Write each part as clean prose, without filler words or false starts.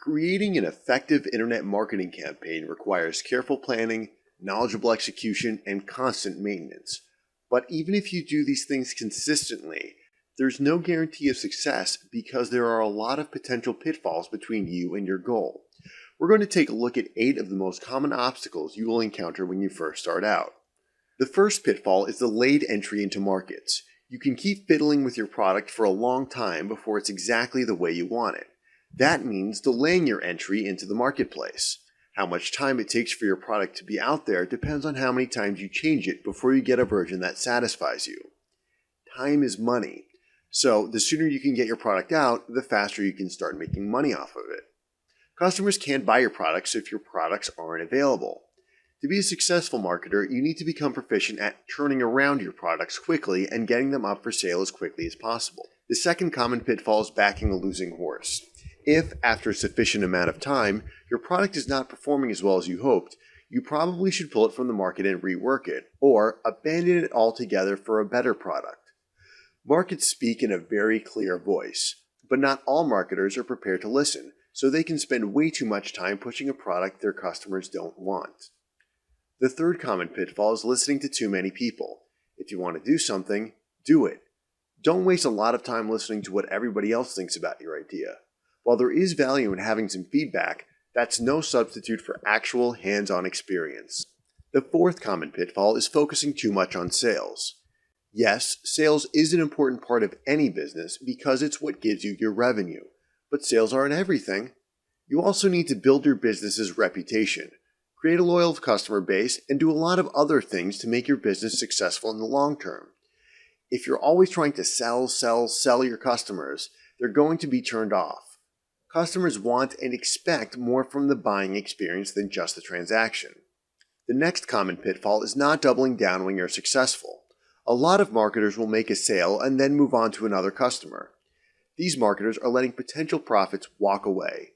Creating an effective internet marketing campaign requires careful planning, knowledgeable execution, and constant maintenance. But even if you do these things consistently, there's no guarantee of success because there are a lot of potential pitfalls between you and your goal. We're going to take a look at 8 of the most common obstacles you will encounter when you first start out. The first pitfall is delayed entry into markets. You can keep fiddling with your product for a long time before it's exactly the way you want it. That means delaying your entry into the marketplace. How much time it takes for your product to be out there depends on how many times you change it before you get a version that satisfies you. Time is money, so the sooner you can get your product out, the faster you can start making money off of it. Customers can't buy your products if your products aren't available. To be a successful marketer, you need to become proficient at turning around your products quickly and getting them up for sale as quickly as possible. The second common pitfall is backing a losing horse. If, after a sufficient amount of time, your product is not performing as well as you hoped, you probably should pull it from the market and rework it, or abandon it altogether for a better product. Markets speak in a very clear voice, but not all marketers are prepared to listen, so they can spend way too much time pushing a product their customers don't want. The third common pitfall is listening to too many people. If you want to do something, do it. Don't waste a lot of time listening to what everybody else thinks about your idea. While there is value in having some feedback, that's no substitute for actual hands-on experience. The fourth common pitfall is focusing too much on sales. Yes, sales is an important part of any business because it's what gives you your revenue, but sales aren't everything. You also need to build your business's reputation, create a loyal customer base, and do a lot of other things to make your business successful in the long term. If you're always trying to sell your customers, they're going to be turned off. Customers want and expect more from the buying experience than just the transaction. The next common pitfall is not doubling down when you're successful. A lot of marketers will make a sale and then move on to another customer. These marketers are letting potential profits walk away.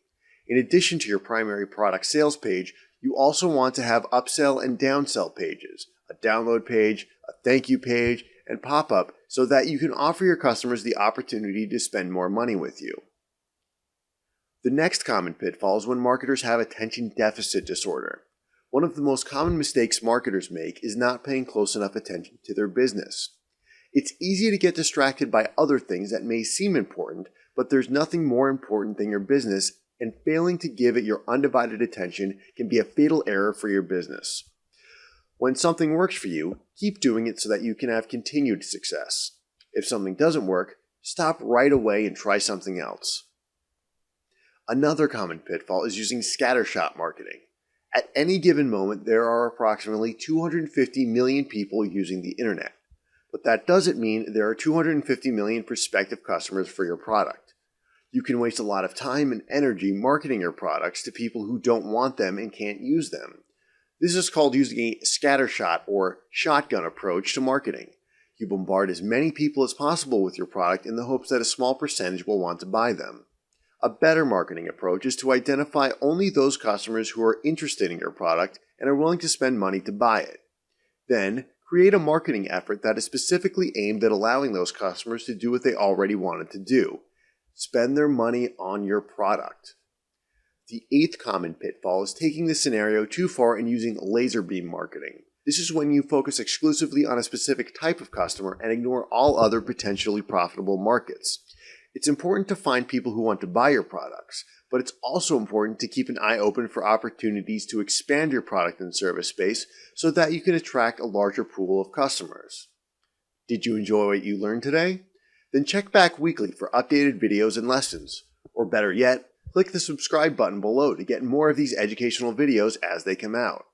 In addition to your primary product sales page, you also want to have upsell and downsell pages, a download page, a thank you page, and pop-up so that you can offer your customers the opportunity to spend more money with you. The next common pitfall is when marketers have attention deficit disorder. One of the most common mistakes marketers make is not paying close enough attention to their business. It's easy to get distracted by other things that may seem important, but there's nothing more important than your business, and failing to give it your undivided attention can be a fatal error for your business. When something works for you, keep doing it so that you can have continued success. If something doesn't work, stop right away and try something else. Another common pitfall is using scattershot marketing. At any given moment, there are approximately 250 million people using the internet. But that doesn't mean there are 250 million prospective customers for your product. You can waste a lot of time and energy marketing your products to people who don't want them and can't use them. This is called using a scattershot or shotgun approach to marketing. You bombard as many people as possible with your product in the hopes that a small percentage will want to buy them. A better marketing approach is to identify only those customers who are interested in your product and are willing to spend money to buy it. Then, create a marketing effort that is specifically aimed at allowing those customers to do what they already wanted to do: spend their money on your product. The 8th common pitfall is taking this scenario too far and using laser beam marketing. This is when you focus exclusively on a specific type of customer and ignore all other potentially profitable markets. It's important to find people who want to buy your products, but it's also important to keep an eye open for opportunities to expand your product and service space so that you can attract a larger pool of customers. Did you enjoy what you learned today? Then check back weekly for updated videos and lessons. Or better yet, click the subscribe button below to get more of these educational videos as they come out.